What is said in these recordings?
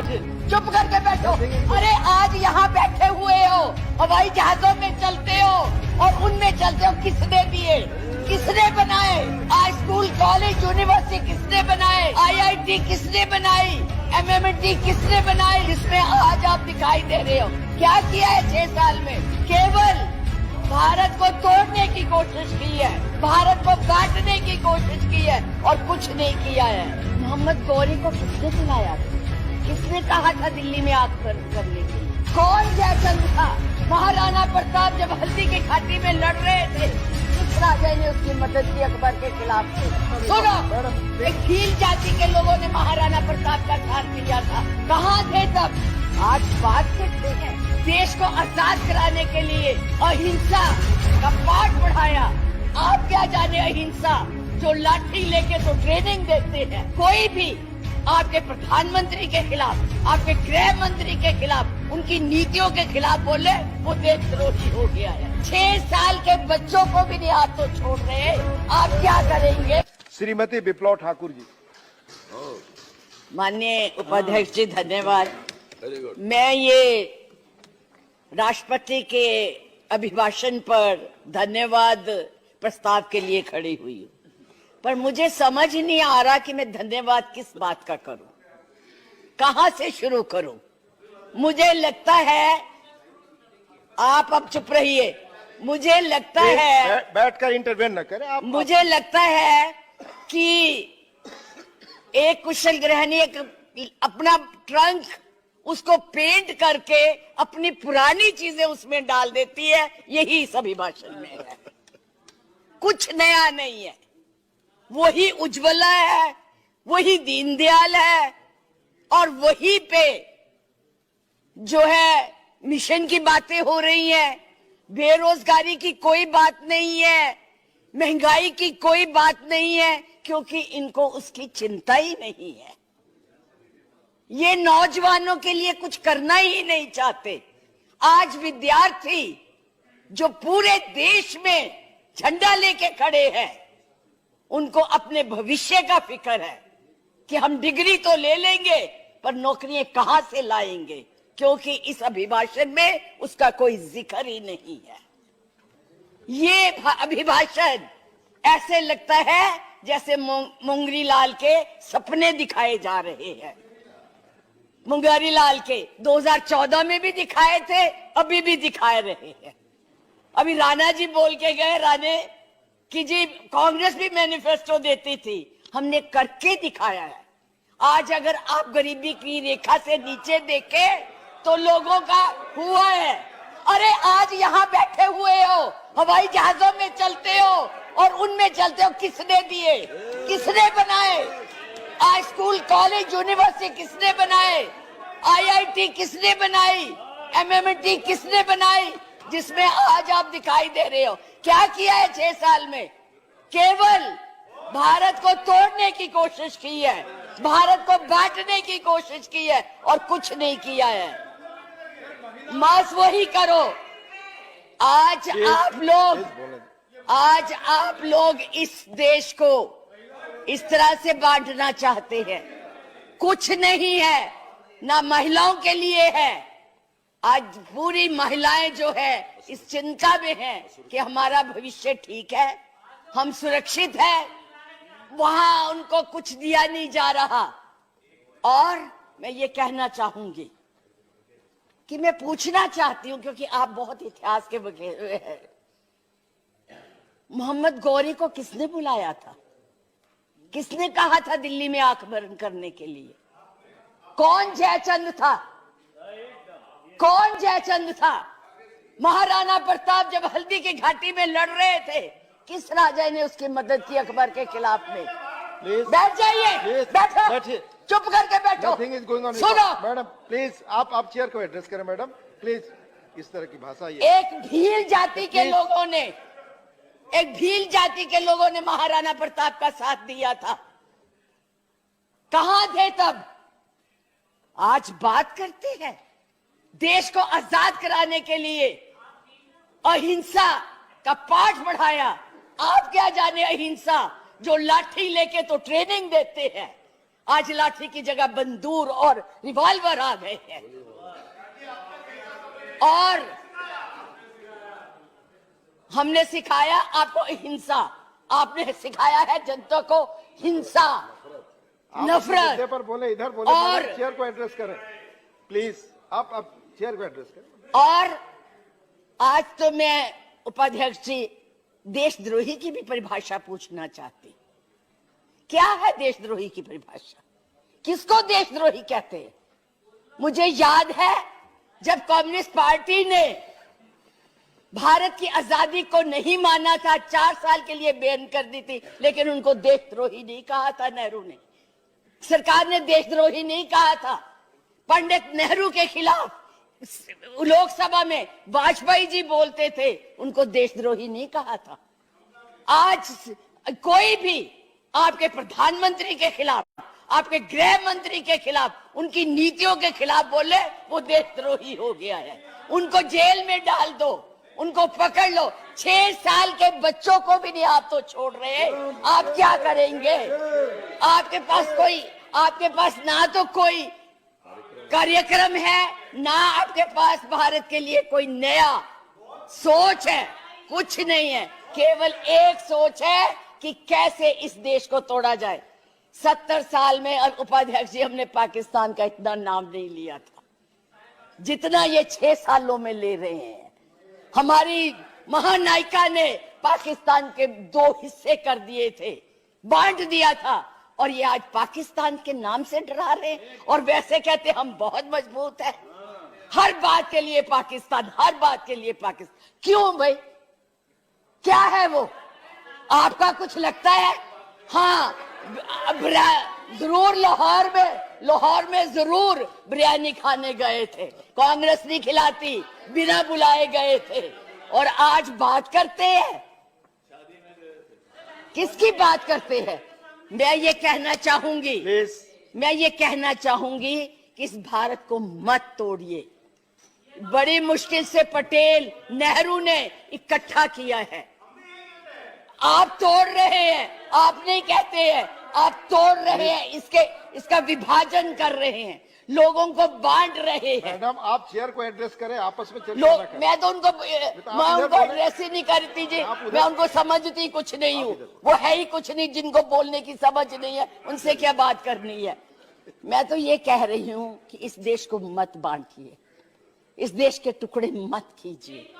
चुप करके बैठो। अरे आज यहाँ बैठे हुए हो, हवाई जहाजों में चलते हो और उनमें चलते हो, किसने दिए, किसने बनाए? आज स्कूल कॉलेज यूनिवर्सिटी किसने बनाए? IIT किसने बनाई? MMT किसने बनाई? जिसमें आज आप दिखाई दे रहे हो। क्या किया है 6 साल में? केवल भारत को तोड़ने की कोशिश की है, भारत को बांटने की कोशिश की है और कुछ नहीं किया है। मोहम्मद गौरी को किसने बुलाया था? किसने कहा था दिल्ली में आग बंद करने के लिए? कौन जयचंद था? महाराणा प्रताप जब हल्दी की घाटी में लड़ रहे थे, किस राजा ने उसकी मदद की अकबर के खिलाफ? सुनो, एक भील जाति के लोगों ने महाराणा प्रताप का साथ दिया था, कहाँ थे तब? आज बात करते हैं देश को आजाद कराने के लिए अहिंसा का पाठ पढ़ाया। आप क्या जाने अहिंसा, जो लाठी लेके तो ट्रेनिंग देते हैं। कोई भी आपके प्रधानमंत्री के खिलाफ, आपके गृह मंत्री के खिलाफ, उनकी नीतियों के खिलाफ बोले, वो देशद्रोही हो गया है। 6 साल के बच्चों को भी नहीं आप तो छोड़ रहे, आप क्या करेंगे? श्रीमती विप्लव ठाकुर जी। माननीय उपाध्यक्ष जी, धन्यवाद। मैं ये राष्ट्रपति के अभिभाषण पर धन्यवाद प्रस्ताव के लिए खड़ी हुई हूँ, पर मुझे समझ नहीं आ रहा कि मैं धन्यवाद किस बात का करूं, कहां से शुरू करूं। मुझे लगता है, आप अब चुप रहिए, मुझे लगता है बैठकर इंटरवेन न करें आप। मुझे लगता है कि एक कुशल गृहिणी अपना ट्रंक उसको पेंट करके अपनी पुरानी चीजें उसमें डाल देती है, यही इस अभिभाषण में है। कुछ नया नहीं है, वही उज्ज्वला है, वही दीनदयाल है और वही पे जो है मिशन की बातें हो रही हैं। बेरोजगारी की कोई बात नहीं है, महंगाई की कोई बात नहीं है, क्योंकि इनको उसकी चिंता ही नहीं है। ये नौजवानों के लिए कुछ करना ही नहीं चाहते। आज विद्यार्थी जो पूरे देश में झंडा लेके खड़े हैं, उनको अपने भविष्य का फिक्र है कि हम डिग्री तो ले लेंगे पर नौकरियां कहां से लाएंगे, क्योंकि इस अभिभाषण में उसका कोई जिक्र ही नहीं है। ये अभिभाषण ऐसे लगता है जैसे मुंगरी लाल के सपने दिखाए जा रहे हैं। मुंगरी लाल के 2014 में भी दिखाए थे, अभी भी दिखाए रहे हैं। अभी राणा जी बोल के गए, राणे कि जी कांग्रेस भी मैनिफेस्टो देती थी, हमने करके दिखाया है। आज अगर आप गरीबी की रेखा से नीचे देखे तो लोगों का हुआ है। अरे आज यहाँ बैठे हुए हो, हवाई जहाजों में चलते हो और उनमें चलते हो, किसने दिए, किसने बनाए? आज स्कूल कॉलेज यूनिवर्सिटी किसने बनाए? IIT किसने बनाई? MMT किसने बनाई? जिसमें आज आप दिखाई दे रहे हो। क्या किया है 6 साल में? केवल भारत को तोड़ने की कोशिश की है, भारत को बांटने की कोशिश की है और कुछ नहीं किया है। मास वही करो। आज आप लोग इस देश को इस तरह से बांटना चाहते हैं। कुछ नहीं है, ना महिलाओं के लिए है। आज पूरी महिलाएं जो है इस चिंता में हैं कि हमारा भविष्य ठीक है, हम सुरक्षित है, वहां उनको कुछ दिया नहीं जा रहा। और मैं ये कहना चाहूंगी कि मैं पूछना चाहती हूं, क्योंकि आप बहुत इतिहास के बखे हुए हैं, मोहम्मद गौरी को किसने बुलाया था? किसने कहा था दिल्ली में आग बंद करने के लिए? कौन जयचंद था? कौन जयचंद था? महाराणा प्रताप जब हल्दी की घाटी में लड़ रहे थे, किस राजा ने उसकी मदद की अकबर के खिलाफ में? बैठ जाइए, बैठो, चुप करके बैठो। सुनो मैडम, प्लीज आप चेयर को एड्रेस करें मैडम, प्लीज। इस तरह की भाषा एक भील जाति के लोगों ने, एक भील जाति के लोगों ने महाराणा प्रताप का साथ दिया था, कहां थे तब? आज बात करते हैं देश को आजाद कराने के लिए अहिंसा का पाठ पढ़ाया। आप क्या जाने अहिंसा, जो लाठी लेके तो ट्रेनिंग देते हैं। आज लाठी की जगह बंदूक और रिवॉल्वर आ गए हैं। और हमने सिखाया आपको हिंसा, आपने सिखाया है जनता को हिंसा, नफरत पर बोले, इधर बोले, और चेयर को एड्रेस करें प्लीज। आप चेयर को एड्रेस करें। और आज तो मैं उपाध्यक्ष जी देशद्रोही की भी परिभाषा पूछना चाहती। क्या है देशद्रोही की परिभाषा? किसको देशद्रोही कहते हैं? मुझे याद है जब कम्युनिस्ट पार्टी ने भारत की आजादी को नहीं माना था, 4 साल के लिए बैन कर दी थी, लेकिन उनको देशद्रोही नहीं कहा था नेहरू ने। सरकार ने देशद्रोही नहीं कहा था। पंडित नेहरू के खिलाफ लोकसभा में वाजपेयी जी बोलते थे, उनको देशद्रोही नहीं कहा था। आज कोई भी आपके प्रधानमंत्री के खिलाफ, आपके गृह मंत्री के खिलाफ, उनकी नीतियों के खिलाफ बोले, वो देशद्रोही हो गया है। उनको जेल में डाल दो, उनको पकड़ लो। 6 साल के बच्चों को भी नहीं आप तो छोड़ रहे। आप क्या करेंगे? आपके पास ना तो कोई कार्यक्रम है, ना आपके पास भारत के लिए कोई नया सोच है, कुछ नहीं है। केवल एक सोच है कि कैसे इस देश को तोड़ा जाए। 70 साल में, और उपाध्यक्ष जी, हमने पाकिस्तान का इतना नाम नहीं लिया था जितना ये 6 सालों में ले रहे हैं। हमारी महानायिका ने पाकिस्तान के 2 हिस्से कर दिए थे, बांट दिया था, और ये आज पाकिस्तान के नाम से डरा रहे हैं। और वैसे कहते हम बहुत मजबूत है, हर बात के लिए पाकिस्तान, हर बात के लिए पाकिस्तान। क्यों भाई? क्या है वो? आपका कुछ लगता है? हाँ, जरूर लाहौर में जरूर बिरयानी खाने गए थे, कांग्रेस नहीं खिलाती, बिना बुलाए गए थे। और आज बात करते हैं, किसकी बात करते हैं? मैं ये कहना चाहूंगी कि इस भारत को मत तोड़िए। बड़ी मुश्किल से पटेल नेहरू ने इकट्ठा किया है, आप तोड़ रहे हैं। आप नहीं कहते हैं, आप तोड़ रहे हैं, इसका विभाजन कर रहे हैं, लोगों को बांट रहे हैं। मैडम, आप चेयर को एड्रेस करें, आपस में चर्चा करें। मैं उनको एड्रेस ही नहीं करती जी, मैं उनको समझती कुछ नहीं हूँ। वो है ही कुछ नहीं, जिनको बोलने की समझ नहीं है, उनसे क्या बात करनी है। मैं तो ये कह रही हूँ कि इस देश को मत बांटिए, इस देश के टुकड़े मत कीजिए,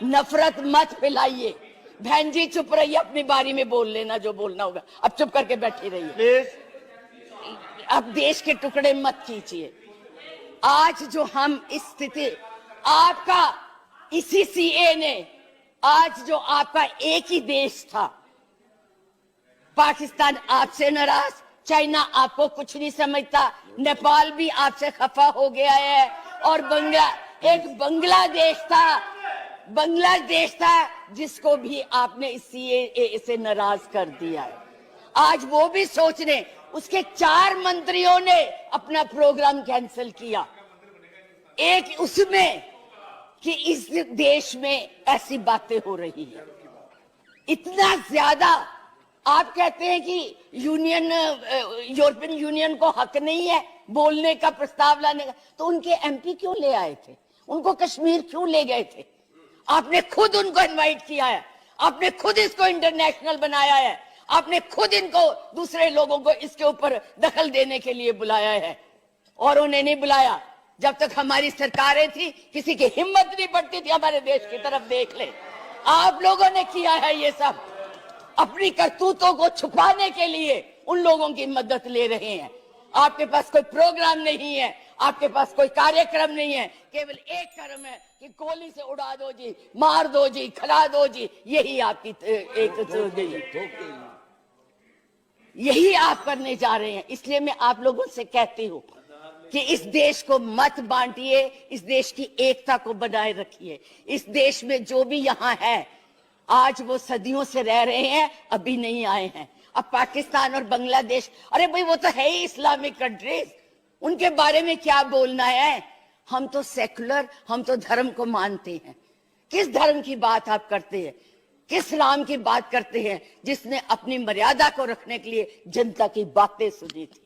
नफरत मत फैलाइए। बहन जी चुप रहिए, अपनी बारी में बोल लेना जो बोलना होगा, अब चुप करके बैठी रहिए प्लीज। अब देश के टुकड़े मत कीजिए। आज जो हम इस स्थिति, आपका इसी सीए ने, आज जो आपका एक ही देश था, पाकिस्तान आपसे नाराज, चाइना आपको कुछ नहीं समझता, नेपाल भी आपसे खफा हो गया है, और बांग्लादेश था जिसको भी आपने इस सीएए से नाराज कर दिया है। आज वो भी सोच रहे, उसके 4 मंत्रियों ने अपना प्रोग्राम कैंसिल किया, एक उसमें कि इस देश में ऐसी बातें हो रही है। इतना ज्यादा आप कहते हैं कि यूरोपियन यूनियन को हक नहीं है बोलने का, प्रस्ताव लाने का, तो उनके एमपी क्यों ले आए थे? उनको कश्मीर क्यों ले गए थे? आपने खुद उनको इनवाइट किया है, आपने खुद इसको इंटरनेशनल बनाया है, आपने खुद इनको, दूसरे लोगों को इसके ऊपर दखल देने के लिए बुलाया है, और उन्हें नहीं बुलाया। जब तक हमारी सरकारें थी, किसी की हिम्मत नहीं पड़ती थी हमारे देश की तरफ देख ले। आप लोगों ने किया है ये सब, अपनी करतूतों को छुपाने के लिए उन लोगों की मदद ले रहे हैं। आपके पास कोई प्रोग्राम नहीं है, आपके पास कोई कार्यक्रम नहीं है, केवल एक कर्म है कि गोली से उड़ा दो जी, मार दो जी, खिला दो जी, यही आपकी यही आप करने जा रहे हैं। इसलिए मैं आप लोगों से कहती हूँ कि इस देश को मत बांटिए, इस देश की एकता को बनाए रखिए। इस देश में जो भी यहाँ है, आज वो सदियों से रह रहे हैं, अभी नहीं आए हैं। अब पाकिस्तान और बांग्लादेश, अरे भाई वो तो है ही इस्लामिक कंट्रीज, उनके बारे में क्या बोलना है? हम तो सेकुलर, हम तो धर्म को मानते हैं। किस धर्म की बात आप करते हैं? किस राम की बात करते हैं जिसने अपनी मर्यादा को रखने के लिए जनता की बातें सुनी थी?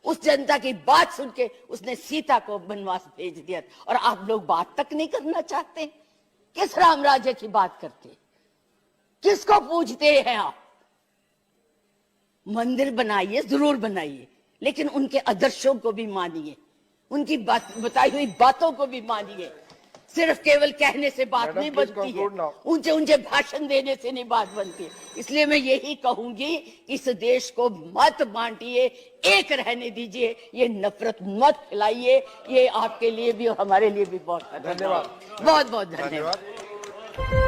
उस जनता की बात सुन के उसने सीता को वनवास भेज दिया, और आप लोग बात तक नहीं करना चाहते। किस राम राज्य की बात करते, किसको पूजते हैं आप? मंदिर बनाइए, जरूर बनाइए, लेकिन उनके आदर्शों को भी मानिए, उनकी बताई हुई बातों को भी मानिए। सिर्फ केवल कहने से बात Madam, नहीं please बनती है, conclude now. ऊंचे ऊंचे भाषण देने से नहीं बात बनती। इसलिए मैं यही कहूंगी कि इस देश को मत बांटिए, एक रहने दीजिए, ये नफरत मत फैलाइए। ये आपके लिए भी और हमारे लिए भी बहुत खतरनाक है। धन्यवाद। बहुत बहुत धन्यवाद। धन्यवाद।